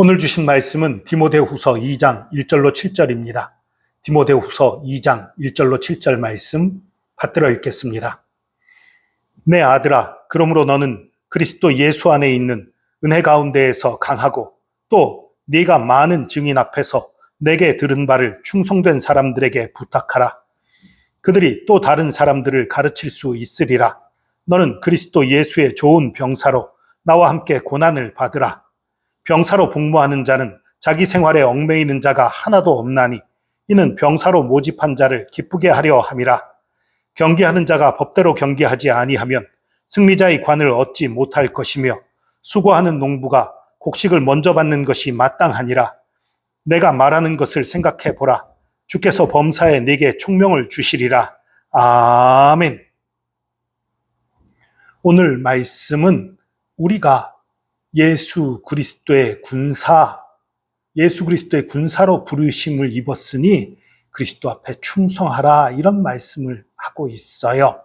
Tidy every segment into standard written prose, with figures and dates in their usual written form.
오늘 주신 말씀은 디모데후서 2장 1절로 7절입니다. 디모데후서 2장 1절로 7절 말씀 받들어 읽겠습니다. 내 아들아, 그러므로 너는 그리스도 예수 안에 있는 은혜 가운데에서 강하고 또 네가 많은 증인 앞에서 내게 들은 바를 충성된 사람들에게 부탁하라. 그들이 또 다른 사람들을 가르칠 수 있으리라. 너는 그리스도 예수의 좋은 병사로 나와 함께 고난을 받으라. 병사로 복무하는 자는 자기 생활에 얽매이는 자가 하나도 없나니 이는 병사로 모집한 자를 기쁘게 하려 함이라. 경계하는 자가 법대로 경계하지 아니하면 승리자의 관을 얻지 못할 것이며 수고하는 농부가 곡식을 먼저 받는 것이 마땅하니라. 내가 말하는 것을 생각해 보라. 주께서 범사에 내게 총명을 주시리라. 아멘. 오늘 말씀은 우리가 예수 그리스도의 군사로 부르심을 입었으니 그리스도 앞에 충성하라, 이런 말씀을 하고 있어요.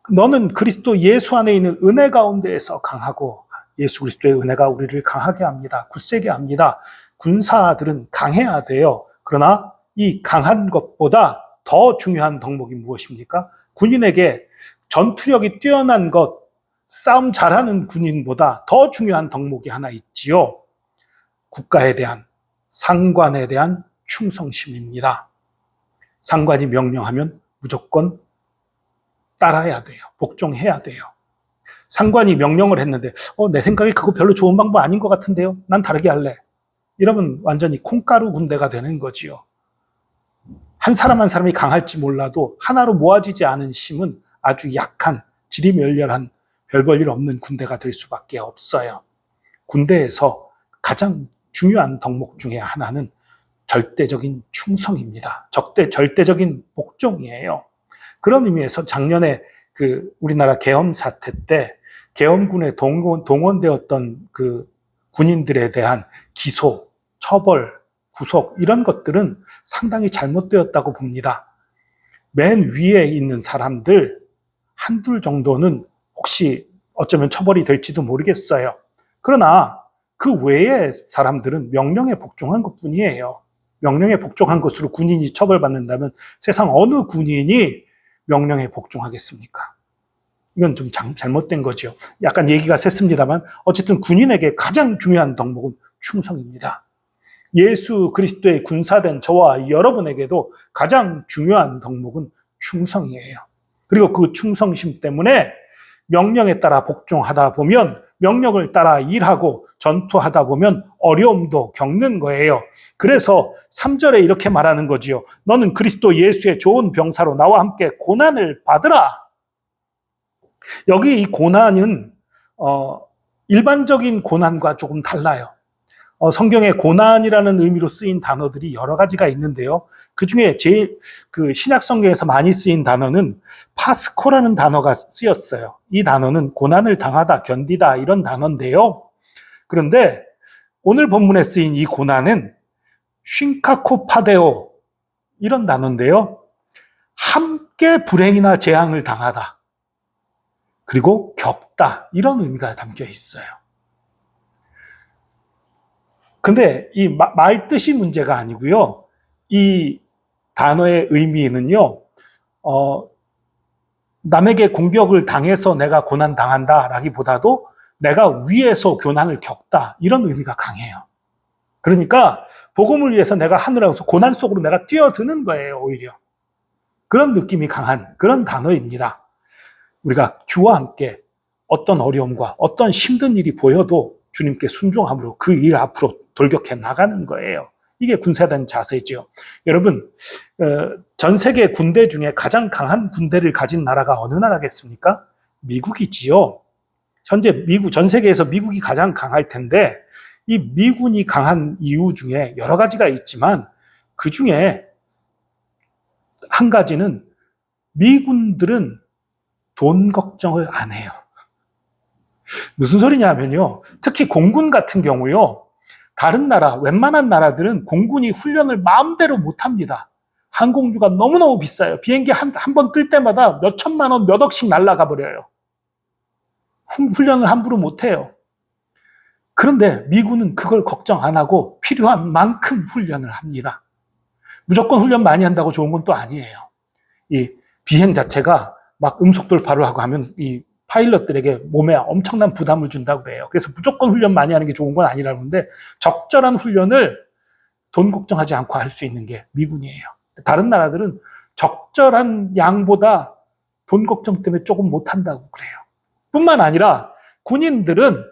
너는 그리스도 예수 안에 있는 은혜 가운데에서 강하고, 예수 그리스도의 은혜가 우리를 강하게 합니다. 굳세게 합니다. 군사들은 강해야 돼요. 그러나 이 강한 것보다 더 중요한 덕목이 무엇입니까? 군인에게 전투력이 뛰어난 것, 싸움 잘하는 군인보다 더 중요한 덕목이 하나 있지요. 국가에 대한, 상관에 대한 충성심입니다. 상관이 명령하면 무조건 따라야 돼요. 복종해야 돼요. 상관이 명령을 했는데 내 생각에 그거 별로 좋은 방법 아닌 것 같은데요. 난 다르게 할래. 이러면 완전히 콩가루 군대가 되는 거지요. 한 사람 한 사람이 강할지 몰라도 하나로 모아지지 않은 힘은 아주 약한, 지리멸렬한, 별 볼 일 없는 군대가 될 수밖에 없어요. 군대에서 가장 중요한 덕목 중에 하나는 절대적인 충성입니다. 절대적인 복종이에요. 그런 의미에서 작년에 우리나라 계엄 사태 때 계엄군에 동원되었던 군인들에 대한 기소, 처벌, 구속, 이런 것들은 상당히 잘못되었다고 봅니다. 맨 위에 있는 사람들 한둘 정도는 혹시 어쩌면 처벌이 될지도 모르겠어요. 그러나 그 외의 사람들은 명령에 복종한 것뿐이에요. 명령에 복종한 것으로 군인이 처벌받는다면 세상 어느 군인이 명령에 복종하겠습니까? 이건 좀 잘못된 거죠. 약간 얘기가 샜습니다만 어쨌든 군인에게 가장 중요한 덕목은 충성입니다. 예수 그리스도의 군사된 저와 여러분에게도 가장 중요한 덕목은 충성이에요. 그리고 그 충성심 때문에 명령에 따라 복종하다 보면, 명령을 따라 일하고 전투하다 보면 어려움도 겪는 거예요. 그래서 3절에 이렇게 말하는 거지요. 너는 그리스도 예수의 좋은 병사로 나와 함께 고난을 받으라. 여기 이 고난은 일반적인 고난과 조금 달라요. 성경에 고난이라는 의미로 쓰인 단어들이 여러 가지가 있는데요. 그 중에 제일 신약 성경에서 많이 쓰인 단어는 파스코라는 단어가 쓰였어요. 이 단어는 고난을 당하다, 견디다, 이런 단어인데요. 그런데 오늘 본문에 쓰인 이 고난은 쉰카코파데오, 이런 단어인데요. 함께 불행이나 재앙을 당하다, 그리고 겪다, 이런 의미가 담겨 있어요. 근데 이 말 뜻이 문제가 아니고요. 이 단어의 의미는요, 남에게 공격을 당해서 내가 고난 당한다 라기보다도 내가 위에서 고난을 겪다, 이런 의미가 강해요. 그러니까 복음을 위해서 내가 하늘에서 고난 속으로 내가 뛰어드는 거예요, 오히려. 그런 느낌이 강한 그런 단어입니다. 우리가 주와 함께 어떤 어려움과 어떤 힘든 일이 보여도 주님께 순종함으로 그 일 앞으로 돌격해 나가는 거예요. 이게 군사된 자세죠. 여러분, 전 세계 군대 중에 가장 강한 군대를 가진 나라가 어느 나라겠습니까? 미국이지요. 현재 전 세계에서 미국이 가장 강할 텐데, 이 미군이 강한 이유 중에 여러 가지가 있지만 그 중에 한 가지는 미군들은 돈 걱정을 안 해요. 무슨 소리냐면요. 특히 공군 같은 경우요. 다른 나라, 웬만한 나라들은 공군이 훈련을 마음대로 못 합니다. 항공주가 너무너무 비싸요. 비행기 한 번 뜰 때마다 몇 천만 원, 몇 억씩 날아가 버려요. 훈련을 함부로 못 해요. 그런데 미군은 그걸 걱정 안 하고 필요한 만큼 훈련을 합니다. 무조건 훈련 많이 한다고 좋은 건 또 아니에요. 이 비행 자체가 막 음속 돌파를 하고 하면 이 파일럿들에게 몸에 엄청난 부담을 준다고 그래요. 그래서 무조건 훈련 많이 하는 게 좋은 건 아니라는데 적절한 훈련을 돈 걱정하지 않고 할 수 있는 게 미군이에요. 다른 나라들은 적절한 양보다 돈 걱정 때문에 조금 못한다고 그래요. 뿐만 아니라 군인들은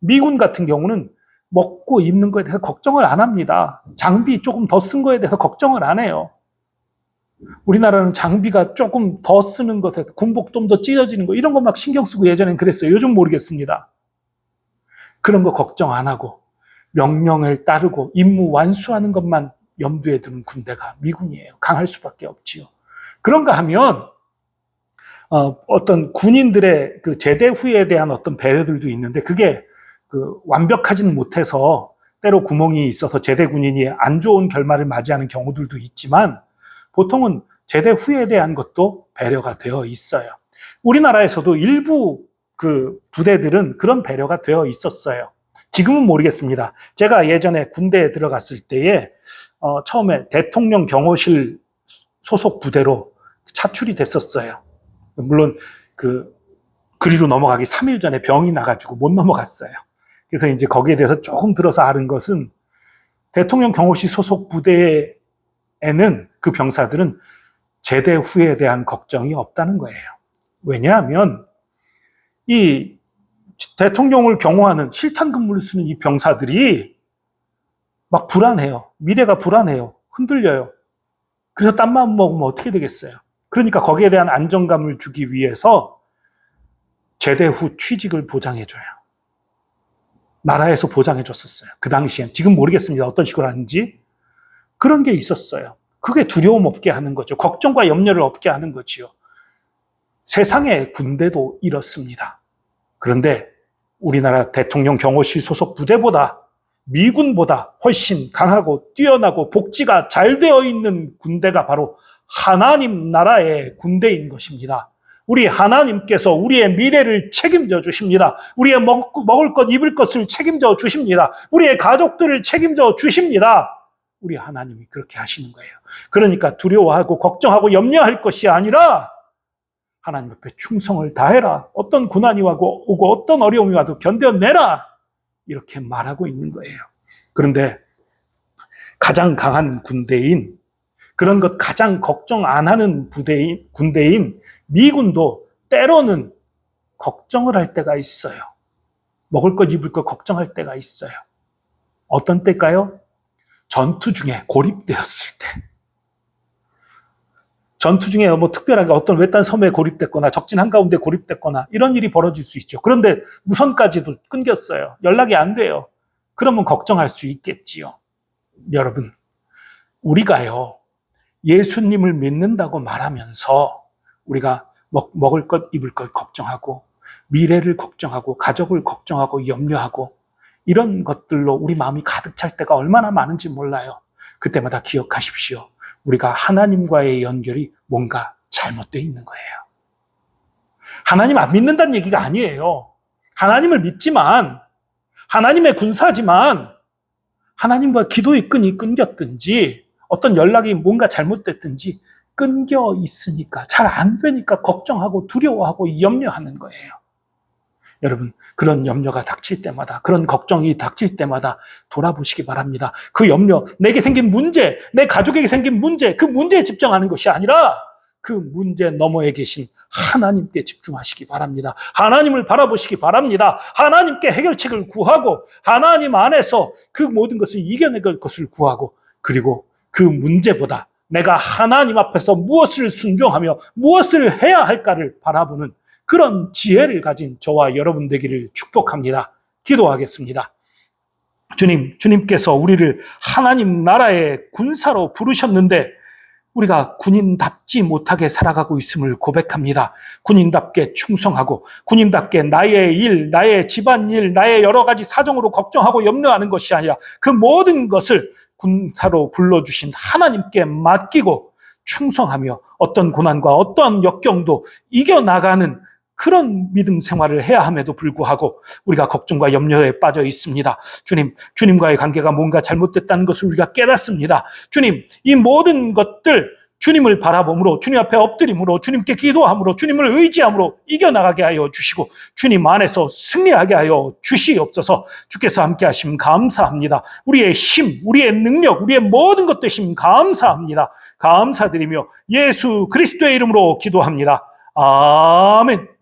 미군 같은 경우는 먹고 입는 거에 대해서 걱정을 안 합니다. 장비 조금 더 쓴 거에 대해서 걱정을 안 해요. 우리나라는 장비가 조금 더 쓰는 것에 군복 좀 더 찢어지는 거 이런 거 막 신경 쓰고 예전엔 그랬어요. 요즘 모르겠습니다. 그런 거 걱정 안 하고 명령을 따르고 임무 완수하는 것만 염두에 두는 군대가 미군이에요. 강할 수밖에 없지요. 그런가 하면 어떤 군인들의 그 제대 후에 대한 어떤 배려들도 있는데 그게 그 완벽하지는 못해서 때로 구멍이 있어서 제대 군인이 안 좋은 결말을 맞이하는 경우들도 있지만 보통은 제대 후에 대한 것도 배려가 되어 있어요. 우리나라에서도 일부 그 부대들은 그런 배려가 되어 있었어요. 지금은 모르겠습니다. 제가 예전에 군대에 들어갔을 때에 처음에 대통령 경호실 소속 부대로 차출이 됐었어요. 물론 그리로 넘어가기 3일 전에 병이 나가지고 못 넘어갔어요. 그래서 이제 거기에 대해서 조금 들어서 아는 것은 대통령 경호실 소속 부대에는 그 병사들은 제대 후에 대한 걱정이 없다는 거예요. 왜냐하면 이 대통령을 경호하는 실탄 근무를 쓰는 이 병사들이 막 불안해요. 미래가 불안해요. 흔들려요. 그래서 딴 마음 먹으면 어떻게 되겠어요? 그러니까 거기에 대한 안정감을 주기 위해서 제대 후 취직을 보장해줘요. 나라에서 보장해줬었어요. 그 당시엔. 지금 모르겠습니다. 어떤 식으로 하는지. 그런 게 있었어요. 그게 두려움 없게 하는 거죠. 걱정과 염려를 없게 하는 거지요. 세상의 군대도 이렇습니다. 그런데 우리나라 대통령 경호실 소속 부대보다 미군보다 훨씬 강하고 뛰어나고 복지가 잘 되어 있는 군대가 바로 하나님 나라의 군대인 것입니다. 우리 하나님께서 우리의 미래를 책임져 주십니다. 우리의 먹을 것, 입을 것을 책임져 주십니다. 우리의 가족들을 책임져 주십니다. 우리 하나님이 그렇게 하시는 거예요. 그러니까 두려워하고 걱정하고 염려할 것이 아니라 하나님 앞에 충성을 다해라. 어떤 고난이 오고 어떤 어려움이 와도 견뎌내라. 이렇게 말하고 있는 거예요. 그런데 가장 강한 군대인, 그런 것 가장 걱정 안 하는 군대인 미군도 때로는 걱정을 할 때가 있어요. 먹을 것, 입을 것 걱정할 때가 있어요. 어떤 때일까요? 전투 중에 고립되었을 때. 전투 중에 뭐 특별하게 어떤 외딴 섬에 고립됐거나 적진 한가운데 고립됐거나 이런 일이 벌어질 수 있죠. 그런데 무선까지도 끊겼어요. 연락이 안 돼요. 그러면 걱정할 수 있겠지요. 여러분, 우리가요, 예수님을 믿는다고 말하면서 우리가 먹을 것, 입을 것 걱정하고 미래를 걱정하고 가족을 걱정하고 염려하고 이런 것들로 우리 마음이 가득 찰 때가 얼마나 많은지 몰라요. 그때마다 기억하십시오. 우리가 하나님과의 연결이 뭔가 잘못되어 있는 거예요. 하나님 안 믿는다는 얘기가 아니에요. 하나님을 믿지만, 하나님의 군사지만 하나님과 기도의 끈이 끊겼든지 어떤 연락이 뭔가 잘못됐든지 끊겨 있으니까 잘 안 되니까 걱정하고 두려워하고 염려하는 거예요. 여러분, 그런 염려가 닥칠 때마다, 그런 걱정이 닥칠 때마다 돌아보시기 바랍니다. 그 염려, 내게 생긴 문제, 내 가족에게 생긴 문제, 그 문제에 집중하는 것이 아니라 그 문제 너머에 계신 하나님께 집중하시기 바랍니다. 하나님을 바라보시기 바랍니다. 하나님께 해결책을 구하고 하나님 안에서 그 모든 것을 이겨낼 것을 구하고, 그리고 그 문제보다 내가 하나님 앞에서 무엇을 순종하며 무엇을 해야 할까를 바라보는 그런 지혜를 가진 저와 여러분 되기를 축복합니다. 기도하겠습니다. 주님께서 우리를 하나님 나라의 군사로 부르셨는데 우리가 군인답지 못하게 살아가고 있음을 고백합니다. 군인답게 충성하고 군인답게 나의 일, 나의 집안일, 나의 여러 가지 사정으로 걱정하고 염려하는 것이 아니라 그 모든 것을 군사로 불러주신 하나님께 맡기고 충성하며 어떤 고난과 어떤 역경도 이겨나가는 그런 믿음 생활을 해야 함에도 불구하고 우리가 걱정과 염려에 빠져 있습니다. 주님과의 관계가 뭔가 잘못됐다는 것을 우리가 깨닫습니다. 주님, 이 모든 것들 주님을 바라봄으로, 주님 앞에 엎드림으로, 주님께 기도함으로, 주님을 의지함으로 이겨나가게 하여 주시고 주님 안에서 승리하게 하여 주시옵소서. 주께서 함께 하시면 감사합니다. 우리의 힘, 우리의 능력, 우리의 모든 것 되심 감사합니다. 감사드리며 예수 그리스도의 이름으로 기도합니다. 아멘.